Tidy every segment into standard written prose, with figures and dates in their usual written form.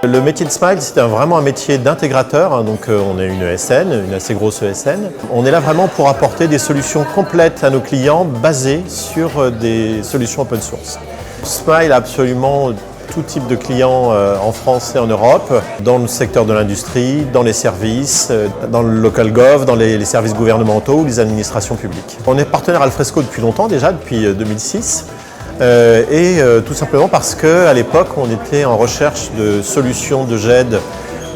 Le métier de Smile, c'est vraiment un métier d'intégrateur, hein, donc on est une ESN, une assez grosse ESN. On est là vraiment pour apporter des solutions complètes à nos clients basées sur des solutions open source. Smile a absolument tout type de clients en France et en Europe, dans le secteur de l'industrie, dans les services, dans le local gov, dans les services gouvernementaux ou les administrations publiques. On est partenaire Alfresco depuis longtemps déjà, depuis 2006. Tout simplement parce qu'à l'époque, on était en recherche de solutions de GED,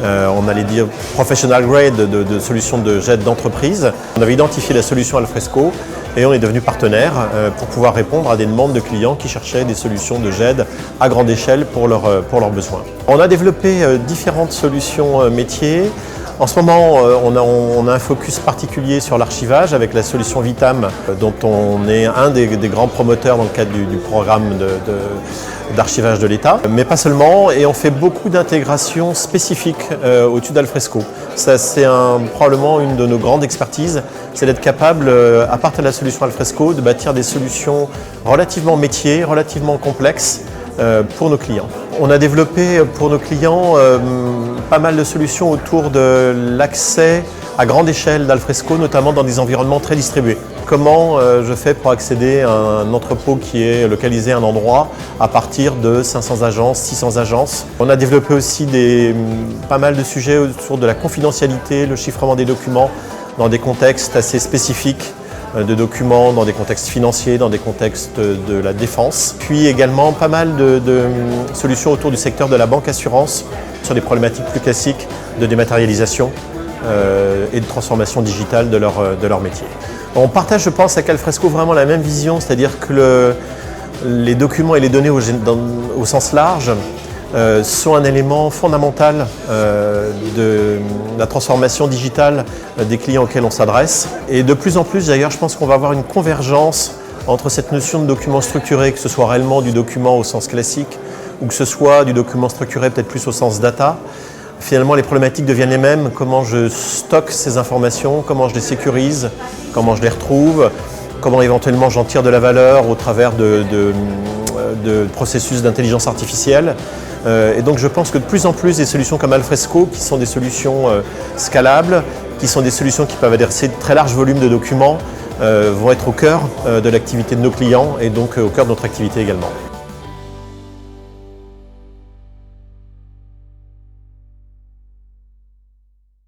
on allait dire professional grade, de solutions de GED d'entreprise. On avait identifié la solution Alfresco et on est devenu partenaire pour pouvoir répondre à des demandes de clients qui cherchaient des solutions de GED à grande échelle pour leurs besoins. On a développé différentes solutions métiers. En ce moment, on a un focus particulier sur l'archivage avec la solution Vitam, dont on est un des grands promoteurs dans le cadre du programme d'archivage de l'État. Mais pas seulement, et on fait beaucoup d'intégrations spécifiques au-dessus d'Alfresco. Ça, c'est probablement une de nos grandes expertises, c'est d'être capable, à partir de la solution Alfresco, de bâtir des solutions relativement métiers, relativement complexes, pour nos clients. On a développé pour nos clients pas mal de solutions autour de l'accès à grande échelle d'Alfresco, notamment dans des environnements très distribués. Comment je fais pour accéder à un entrepôt qui est localisé à un endroit à partir de 500 agences, 600 agences. On a développé aussi pas mal de sujets autour de la confidentialité, le chiffrement des documents dans des contextes assez spécifiques, de documents dans des contextes financiers, dans des contextes de la défense. Puis également pas mal de solutions autour du secteur de la banque assurance sur des problématiques plus classiques de dématérialisation et de transformation digitale de leur métier. On partage, je pense, avec Alfresco vraiment la même vision, c'est-à-dire que les documents et les données au sens large sont un élément fondamental de la transformation digitale des clients auxquels on s'adresse. Et de plus en plus, d'ailleurs, je pense qu'on va avoir une convergence entre cette notion de document structuré, que ce soit réellement du document au sens classique, ou que ce soit du document structuré peut-être plus au sens data. Finalement, les problématiques deviennent les mêmes. Comment je stocke ces informations, comment je les sécurise, comment je les retrouve, comment éventuellement j'en tire de la valeur au travers de processus d'intelligence artificielle. Et donc je pense que de plus en plus des solutions comme Alfresco, qui sont des solutions scalables, qui sont des solutions qui peuvent adresser de très larges volumes de documents, vont être au cœur de l'activité de nos clients et donc au cœur de notre activité également.